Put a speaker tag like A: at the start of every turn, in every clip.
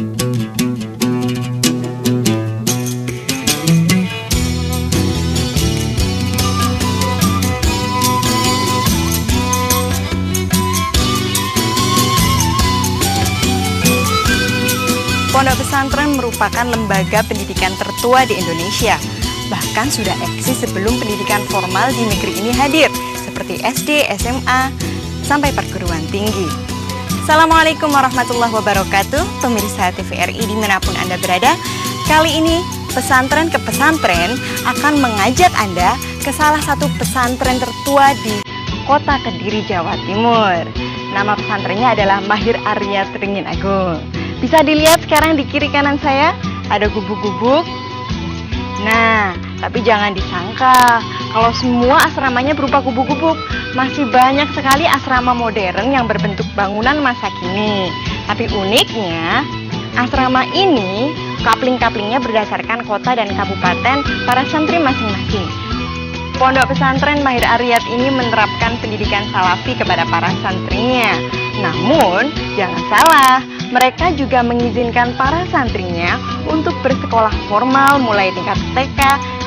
A: Pondok pesantren merupakan lembaga pendidikan tertua di Indonesia. Bahkan sudah eksis sebelum pendidikan formal di negeri ini hadir, seperti SD, SMA, sampai perguruan tinggi. Assalamualaikum warahmatullahi wabarakatuh, pemirsa TVRI dimanapun Anda berada. Kali ini Pesantren ke Pesantren akan mengajak Anda ke salah satu pesantren tertua di Kota Kediri, Jawa Timur. Nama pesantrennya adalah Mahir Arya Tringin Agung. Bisa dilihat sekarang di kiri kanan saya ada gubuk-gubuk. Nah, tapi jangan disangka kalau semua asramanya berupa gubuk-gubuk. Masih banyak sekali asrama modern yang berbentuk bangunan masa kini. Tapi uniknya, asrama ini kapling-kaplingnya berdasarkan kota dan kabupaten para santri masing-masing. Pondok pesantren Mahir Aryat ini menerapkan pendidikan salafi kepada para santrinya. Namun, jangan salah, mereka juga mengizinkan para santrinya untuk bersekolah formal mulai tingkat TK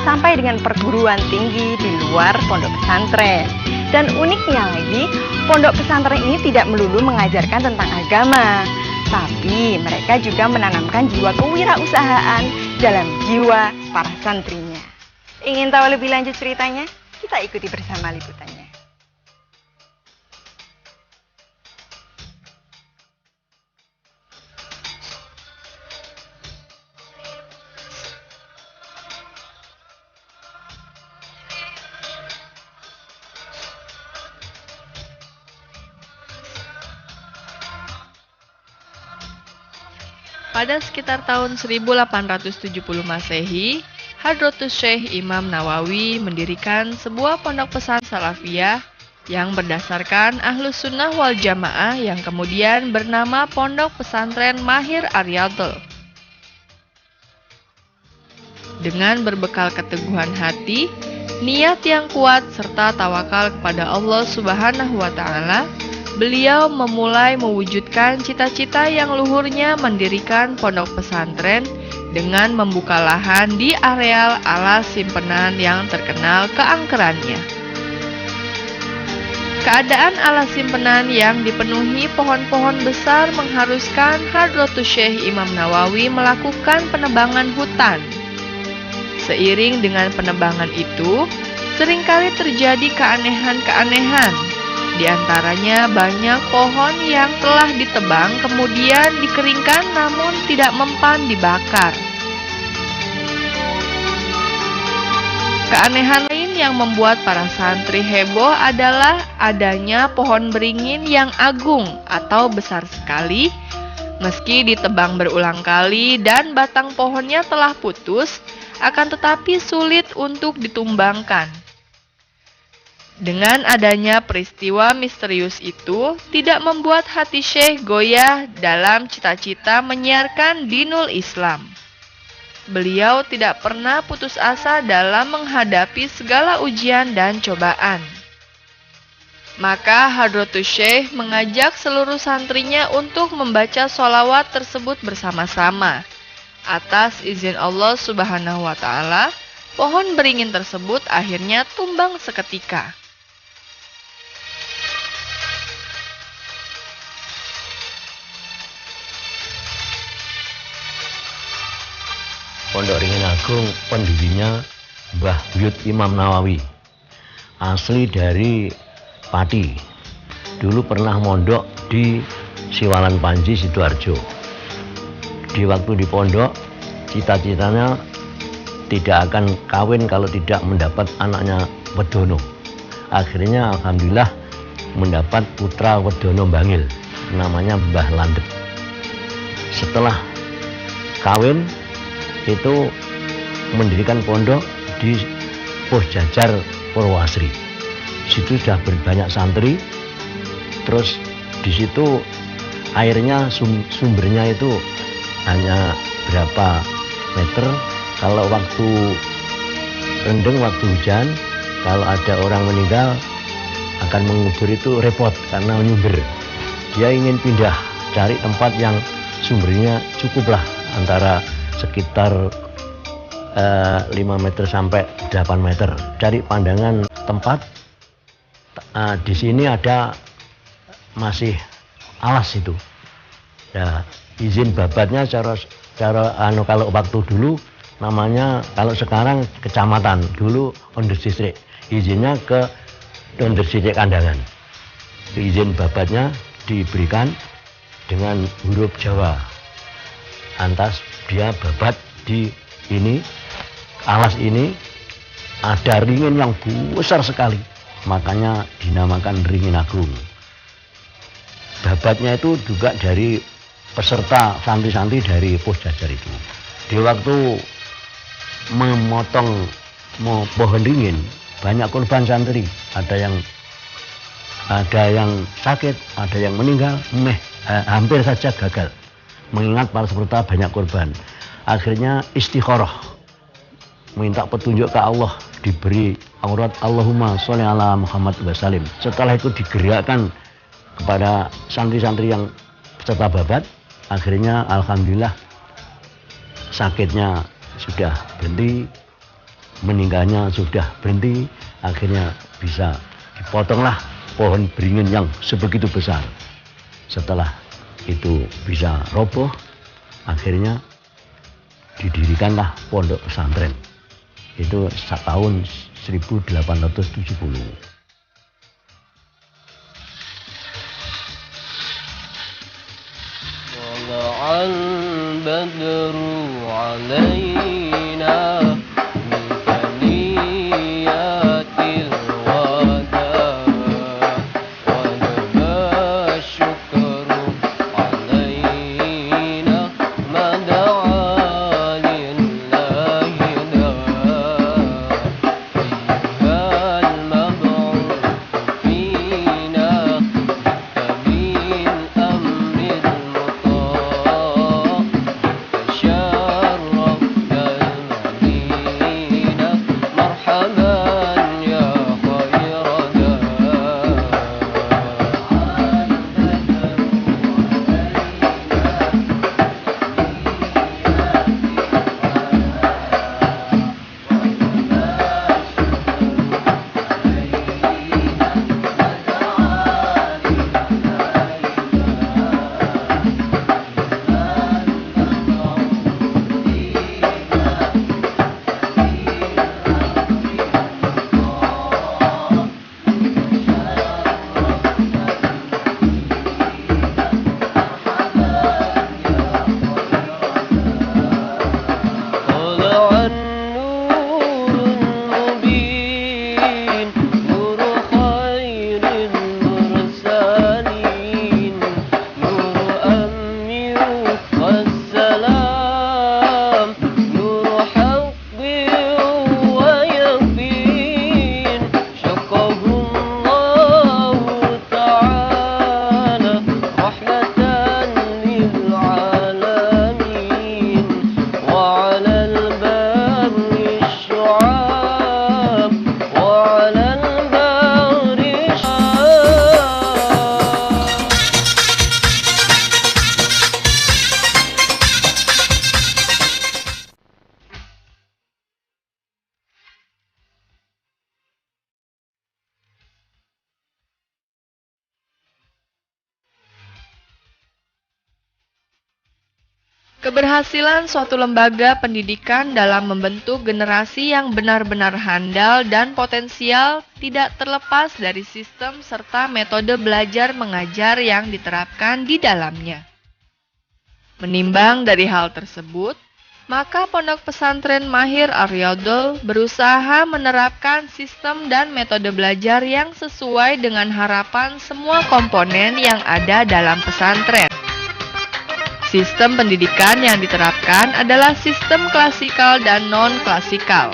A: sampai dengan perguruan tinggi di luar pondok pesantren. Dan uniknya lagi, pondok pesantren ini tidak melulu mengajarkan tentang agama, tapi mereka juga menanamkan jiwa kewirausahaan dalam jiwa para santrinya. Ingin tahu lebih lanjut ceritanya? Kita ikuti bersama liputannya.
B: Pada sekitar tahun 1870 Masehi, Hadratus Syekh Imam Nawawi mendirikan sebuah pondok pesantren salafiyah yang berdasarkan Ahlus Sunnah wal Jamaah yang kemudian bernama Pondok Pesantren Mahir Aryatul. Dengan berbekal keteguhan hati, niat yang kuat serta tawakal kepada Allah Subhanahu wa Ta'ala, beliau memulai mewujudkan cita-cita yang luhurnya mendirikan pondok pesantren dengan membuka lahan di areal alas simpenan yang terkenal keangkerannya. Keadaan alas simpenan yang dipenuhi pohon-pohon besar mengharuskan Hadratus Syekh Imam Nawawi melakukan penebangan hutan. Seiring dengan penebangan itu, seringkali terjadi keanehan-keanehan. Di antaranya banyak pohon yang telah ditebang kemudian dikeringkan namun tidak mempan dibakar. Keanehan lain yang membuat para santri heboh adalah adanya pohon beringin yang agung atau besar sekali. Meski ditebang berulang kali dan batang pohonnya telah putus, akan tetapi sulit untuk ditumbangkan. Dengan adanya peristiwa misterius itu, tidak membuat hati Syekh goyah dalam cita-cita menyiarkan dinul Islam. Beliau tidak pernah putus asa dalam menghadapi segala ujian dan cobaan. Maka Hadratus Syekh mengajak seluruh santrinya untuk membaca sholawat tersebut bersama-sama. Atas izin Allah Subhanahu wa Ta'ala, pohon beringin tersebut akhirnya tumbang seketika.
C: Pondok Ringin Agung pendirinya Mbah Buyut Imam Nawawi, asli dari Pati. Dulu pernah mondok di Siwalan Panji, Sidoarjo. Di waktu di pondok, cita-citanya tidak akan kawin kalau tidak mendapat anaknya wedono. Akhirnya alhamdulillah mendapat putra wedono bangil, namanya Mbah Landep. Setelah kawin itu mendirikan pondok di Pos Jajar Purwasri. Situ sudah berbanyak santri. Terus di situ airnya sumbernya itu hanya berapa meter. Kalau waktu rendeng, waktu hujan, kalau ada orang meninggal akan mengubur itu repot karena menyumber. Dia ingin pindah cari tempat yang sumbernya cukuplah antara sekitar 5 meter sampai 8 meter. Dari pandangan tempat, di sini ada masih alas itu. Ya, izin babatnya cara kalau waktu dulu namanya, kalau sekarang kecamatan, dulu Onderdistrik. Izinnya ke Onderdistrik Kandangan. Izin babatnya diberikan dengan huruf Jawa. Lantas dia babat di ini, alas ini ada ringin yang besar sekali, makanya dinamakan ringin agung. Babatnya itu juga dari peserta santri-santri dari pos jajar itu. Di waktu memotong pohon ringin, banyak korban santri, ada yang sakit, ada yang meninggal, hampir saja gagal. Mengingat para peserta banyak korban, akhirnya istikharah, minta petunjuk ke Allah, diberi aurat Allahumma sholli ala Muhammad wa salim. Setelah itu digerakkan kepada santri-santri yang peserta babat, akhirnya alhamdulillah sakitnya sudah berhenti, meninggalnya sudah berhenti, akhirnya bisa dipotonglah pohon beringin yang sebegitu besar. Setelah itu bisa roboh, akhirnya didirikanlah pondok pesantren. Itu tahun 1870.
D: Wala'al badru 'alaina min thaniyatil wada wa naba syukru 'alaina mada'a lillahi da ayyuhal mab'uth fina bitabil amril
B: Keberhasilan suatu lembaga pendidikan dalam membentuk generasi yang benar-benar handal dan potensial tidak terlepas dari sistem serta metode belajar mengajar yang diterapkan di dalamnya. Menimbang dari hal tersebut, maka Pondok Pesantren Mahir Ar-Riyadhah berusaha menerapkan sistem dan metode belajar yang sesuai dengan harapan semua komponen yang ada dalam pesantren. Sistem pendidikan yang diterapkan adalah sistem klasikal dan non-klasikal.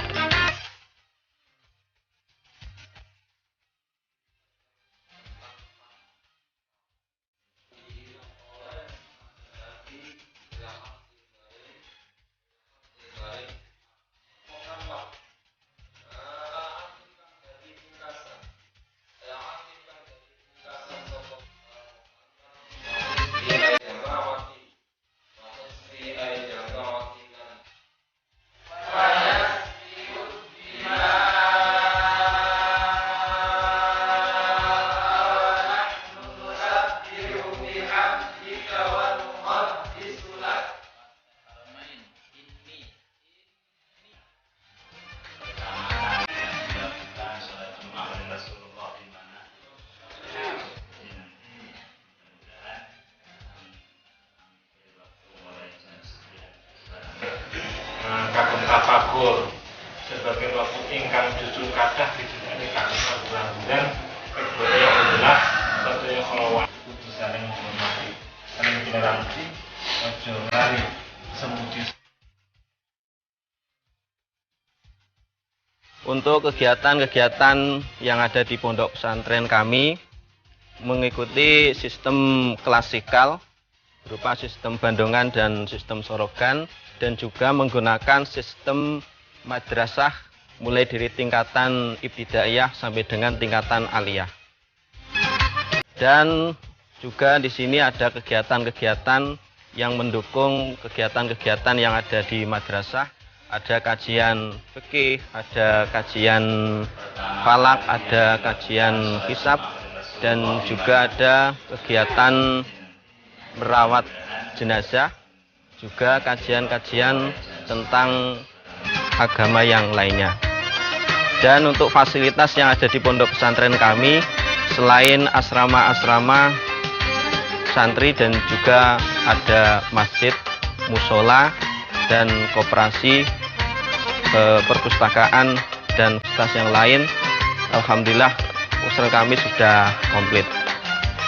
E: Luhur sebagai waktu ingkang justru kathah dijenengi kanthi bulan-bulan kedua adalah satunya kholawat kudu saling menghormati saling toleransi ojo lali semuji.
F: Untuk kegiatan-kegiatan yang ada di pondok pesantren kami mengikuti sistem klasikal berupa sistem bandongan dan sistem sorogan, dan juga menggunakan sistem madrasah mulai dari tingkatan ibtidaiyah sampai dengan tingkatan aliyah. Dan juga di sini ada kegiatan-kegiatan yang mendukung kegiatan-kegiatan yang ada di madrasah. Ada kajian fikih, ada kajian falak, ada kajian hisab, dan juga ada kegiatan merawat jenazah, juga kajian-kajian tentang agama yang lainnya. Dan untuk fasilitas yang ada di pondok pesantren kami, selain asrama-asrama santri dan juga ada masjid, musola, dan koperasi, perpustakaan, dan fasilitas yang lain, alhamdulillah usaha kami sudah komplit.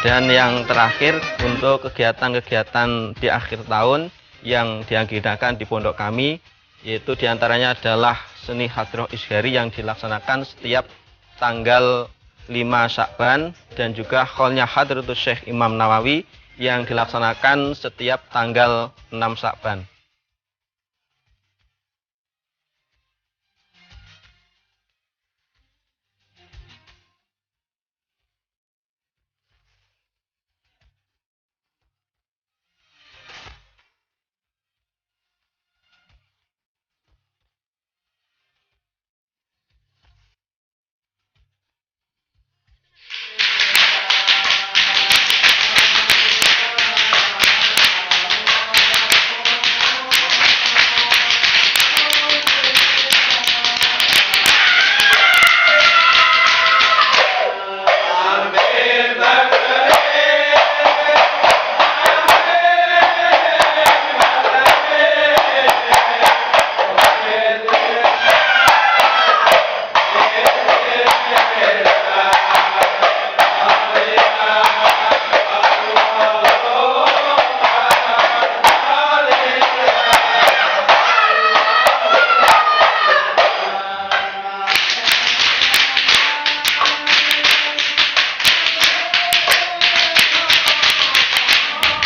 F: Dan yang terakhir, untuk kegiatan-kegiatan di akhir tahun yang diagendakan di pondok kami, yaitu diantaranya adalah seni hadroh isyari yang dilaksanakan setiap tanggal 5 Syakban, dan juga kholnya Hadratus Syekh Imam Nawawi yang dilaksanakan setiap tanggal 6 Syakban.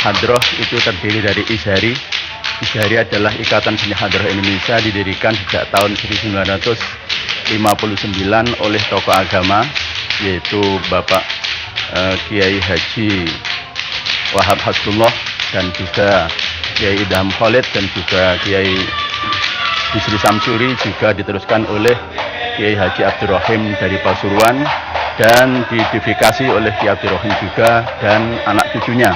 G: Hadroh itu terdiri dari Isyari. Isyari adalah Ikatan Seni Hadroh Indonesia, didirikan sejak tahun 1959 oleh tokoh agama, yaitu Bapak Kiai Haji Wahab Hasbullah, dan juga Kiai Idham Khalid, dan juga Kiai Bisri Samsuri, juga diteruskan oleh Kiai Haji Abdurrahim dari Pasuruan, dan didifikasi oleh Kiai Abdurrahim juga dan anak cucunya.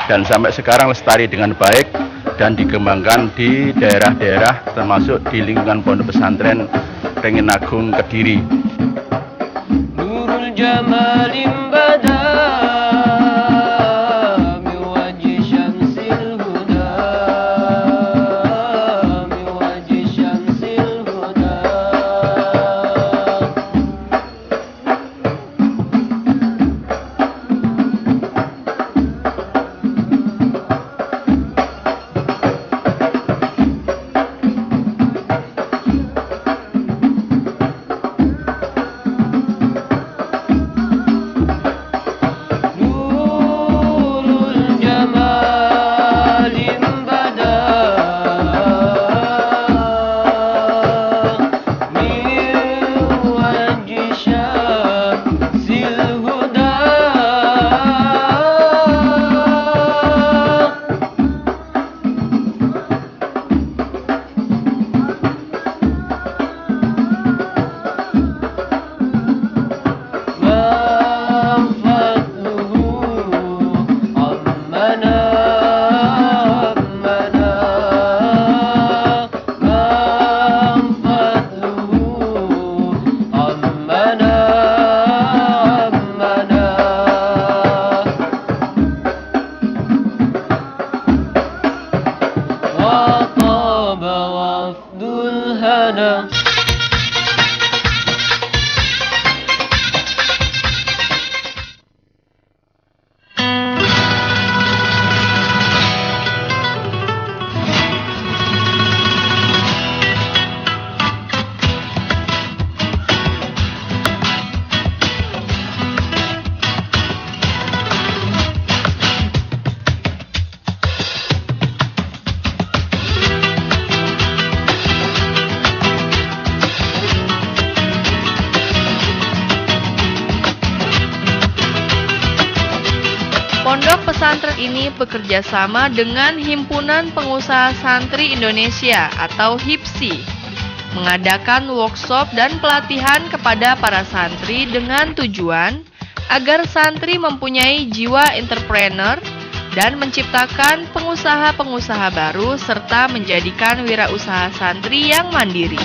G: Dan sampai sekarang lestari dengan baik dan dikembangkan di daerah-daerah termasuk di lingkungan pondok pesantren Rengin Agung Kediri.
D: Nurul Jamalim bada min wajhi syamsil huda, min wajhi syamsil huda. bada.
B: Pondok pesantren ini bekerja sama dengan Himpunan Pengusaha Santri Indonesia atau HIPSI, mengadakan workshop dan pelatihan kepada para santri dengan tujuan agar santri mempunyai jiwa entrepreneur dan menciptakan pengusaha-pengusaha baru serta menjadikan wirausaha santri yang mandiri.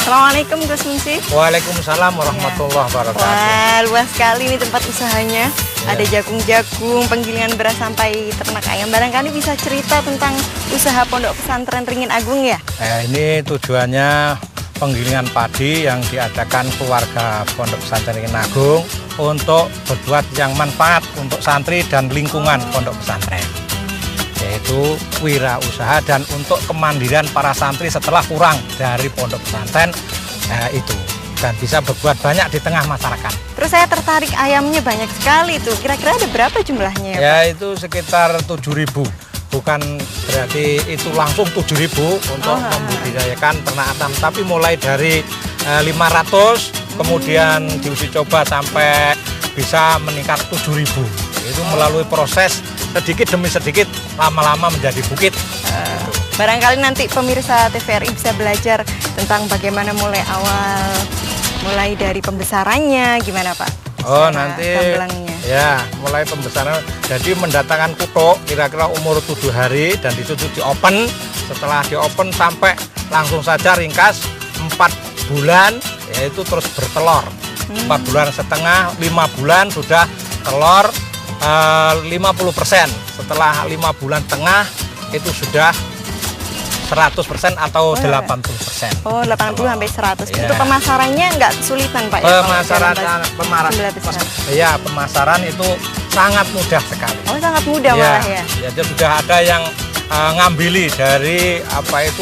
A: Assalamualaikum Gus Munsif.
H: Waalaikumsalam warahmatullahi wabarakatuh.
A: Wah, luas sekali nih tempat usahanya. Ada jagung-jagung, penggilingan beras sampai ternak ayam. Barangkali bisa cerita tentang usaha Pondok Pesantren Ringin Agung ya?
H: Ini tujuannya penggilingan padi yang diadakan keluarga Pondok Pesantren Ringin Agung untuk berbuat yang manfaat untuk santri dan lingkungan Pondok Pesantren, yaitu wirausaha dan untuk kemandirian para santri setelah kurang dari Pondok Pesantren itu, dan bisa berbuat banyak di tengah masyarakat.
A: Terus saya tertarik ayamnya banyak sekali tuh. Kira-kira ada berapa jumlahnya ya, Pak?
H: Ya, itu sekitar 7.000. Bukan berarti itu langsung 7.000 untuk membudidayakan ternak ayam, tapi mulai dari 500 kemudian diuji coba sampai bisa meningkat 7.000. Itu melalui proses sedikit demi sedikit, lama-lama menjadi bukit.
A: Barangkali nanti pemirsa TVRI bisa belajar tentang bagaimana mulai dari pembesarannya, gimana Pak?
H: Oh,
A: Secara
H: nanti
A: gambelangnya.
H: ya mulai pembesaran. Jadi mendatangkan kutok kira-kira umur 7 hari dan ditutup di open. Setelah di open sampai langsung saja ringkas 4 bulan, yaitu terus bertelur. 4 bulan setengah, 5 bulan sudah telur 50%. Setelah 5 bulan tengah itu sudah 100% atau 80%.
A: Oh, 80 sampai 100.
H: Ya.
A: Untuk pemasarannya nggak kesulitan Pak?
H: Pemasaran itu sangat mudah sekali.
A: Oh, sangat mudah malah ya.
H: Jadi sudah ada yang ngambili dari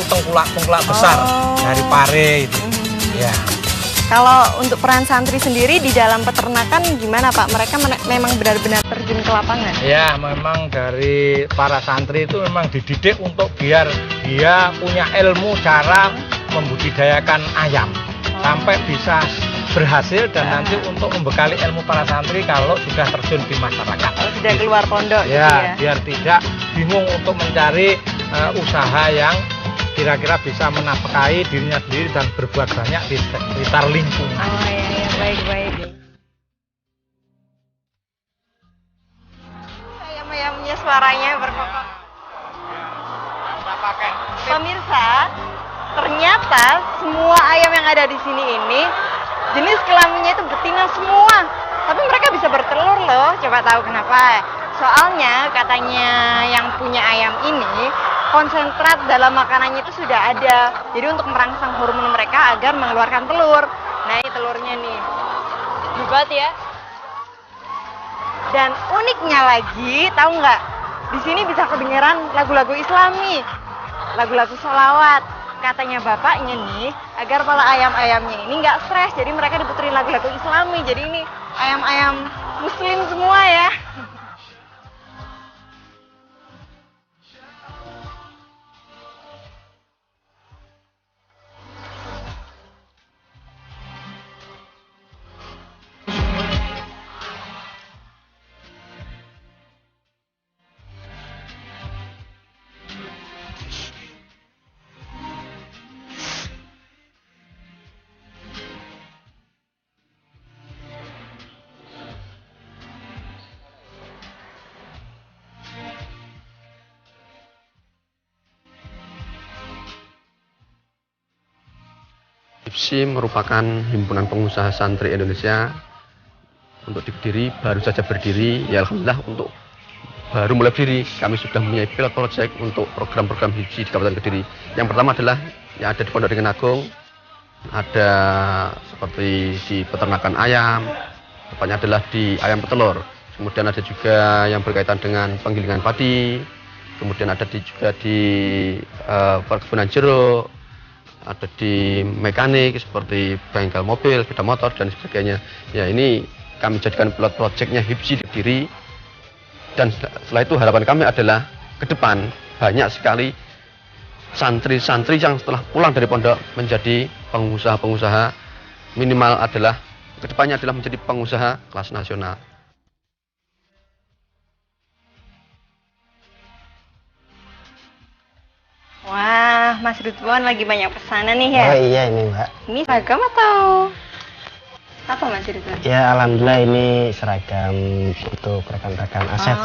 H: tengkulak besar dari pare itu. Ya.
A: Kalau untuk peran santri sendiri di dalam peternakan gimana Pak? Mereka memang benar-benar terjun ke lapangan?
H: Ya, memang dari para santri itu memang dididik untuk biar dia punya ilmu cara membudidayakan ayam sampai bisa berhasil dan nanti untuk membekali ilmu para santri kalau sudah terjun di masyarakat.
A: Kalau sudah keluar pondok gitu
H: Ya,
A: ya.
H: biar tidak bingung untuk mencari usaha yang kira-kira bisa menafkahi dirinya sendiri dan berbuat banyak di sekitar lingkungan.
A: Oh iya, baik. Ayam-ayamnya suaranya berkokok. Pemirsa, ternyata semua ayam yang ada di sini ini jenis kelaminnya itu betina semua. Tapi mereka bisa bertelur loh. Coba tahu kenapa? Soalnya katanya yang punya ayam ini konsentrat dalam makanannya itu sudah ada. Jadi untuk merangsang hormon mereka agar mengeluarkan telur. Nah, ini telurnya nih. Hebat ya. Dan uniknya lagi, tahu nggak? Di sini bisa kedengeran lagu-lagu Islami, lagu-lagu sholawat. Katanya bapaknya nih, agar para ayam-ayamnya ini nggak stres. Jadi mereka diputerin lagu-lagu Islami. Jadi ini ayam-ayam Muslim semua ya.
I: HIPSI merupakan himpunan pengusaha santri Indonesia. Untuk di Kediri baru saja berdiri, ya alhamdulillah untuk baru mulai berdiri kami sudah mempunyai pilot project untuk program-program HIPSI di Kabupaten Kediri. Yang pertama adalah yang ada di Pondok Ringin Agung, ada seperti di peternakan ayam, tepatnya adalah di ayam petelur. Kemudian ada juga yang berkaitan dengan penggilingan padi, kemudian ada juga di perkebunan jeruk, ada di mekanik seperti bengkel mobil, sepeda motor dan sebagainya. Ya ini kami jadikan pilot projectnya HIPSI di Kediri. Dan setelah itu harapan kami adalah ke depan banyak sekali santri-santri yang setelah pulang dari pondok menjadi pengusaha-pengusaha, minimal adalah ke depannya adalah menjadi pengusaha kelas nasional.
A: Wah, Mas Ridwan lagi banyak pesanan nih ya?
J: Oh iya ini Mbak.
A: Ini seragam atau apa Mas Ridwan?
J: Ya alhamdulillah ini seragam untuk rekan-rekan Asep.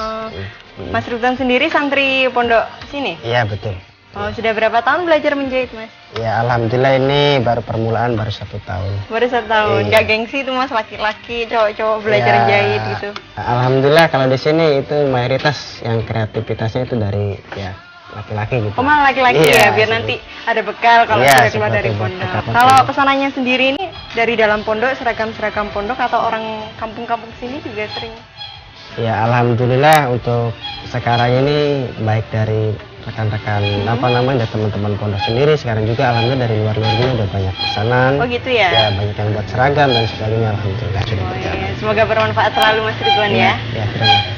A: Mas Ridwan sendiri santri pondok sini?
J: Iya betul.
A: Oh, sudah berapa tahun belajar menjahit Mas?
J: Ya alhamdulillah ini baru permulaan baru 1 tahun.
A: Baru 1 tahun,
J: Iya.
A: gak gengsi itu Mas laki-laki, cowok-cowok belajar
J: Ya,
A: jahit gitu?
J: Alhamdulillah kalau di sini itu mayoritas yang kreativitasnya itu dari ya laki-laki gitu.
A: Oh malah laki-laki
J: Iya,
A: ya, biar nanti ada bekal kalau
J: Iya,
A: sudah keluar dari
J: seperti
A: pondok.
J: bekal.
A: Kalau pesanannya sendiri ini dari dalam pondok, seragam-seragam pondok atau orang kampung-kampung sini juga sering?
J: Ya alhamdulillah untuk sekarang ini baik dari rekan-rekan apa namanya teman-teman pondok sendiri, sekarang juga alhamdulillah dari luar negeri udah banyak pesanan.
A: Oh gitu ya?
J: Ya banyak yang buat seragam dan sebagainya alhamdulillah sudah
A: Oh,
J: berjalan.
A: iya. Semoga bermanfaat selalu Mas Ridwan ya.
J: Ya terima kasih.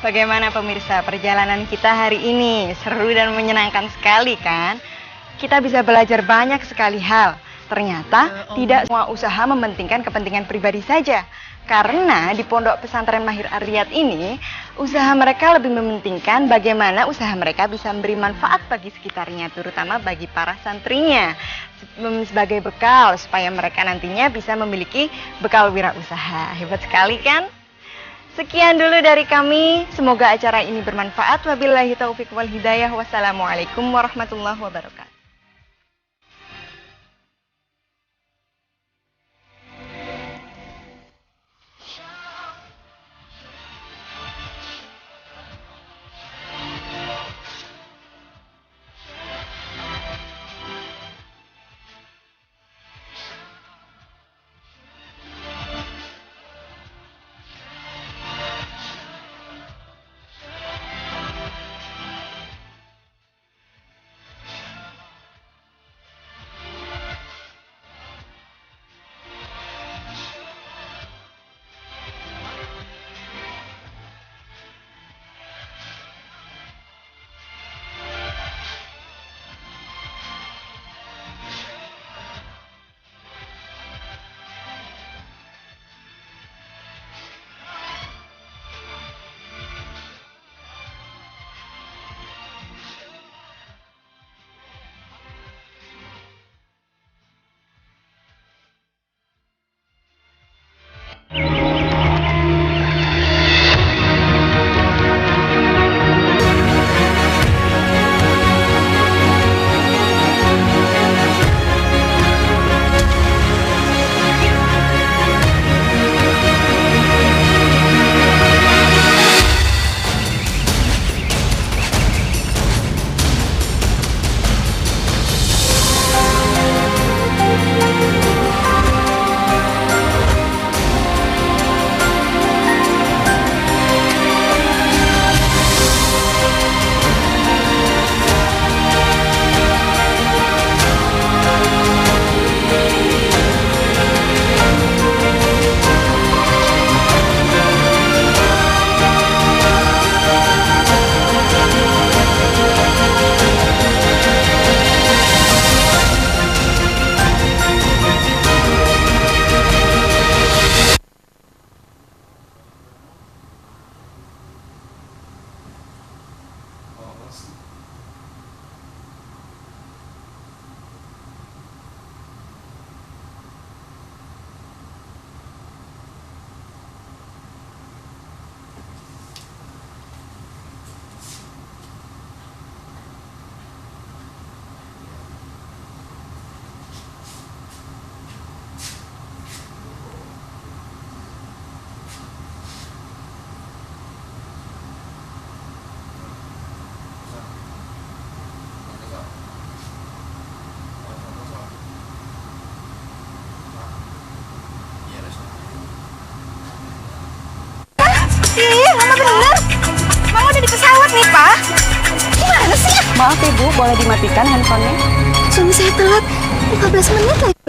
A: Bagaimana pemirsa perjalanan kita hari ini? Seru dan menyenangkan sekali kan? Kita bisa belajar banyak sekali hal. Ternyata tidak semua usaha mementingkan kepentingan pribadi saja. Karena di Pondok Pesantren Mahir Ar-Riyad ini, usaha mereka lebih mementingkan bagaimana usaha mereka bisa memberi manfaat bagi sekitarnya, terutama bagi para santrinya. Sebagai bekal supaya mereka nantinya bisa memiliki bekal wirausaha. Hebat sekali kan? Sekian dulu dari kami, semoga acara ini bermanfaat. Wabillahi taufiq wal hidayah. Wassalamualaikum warahmatullahi wabarakatuh. Maaf Ibu, boleh dimatikan handphonenya?
K: Suami saya telat 15 menit lagi.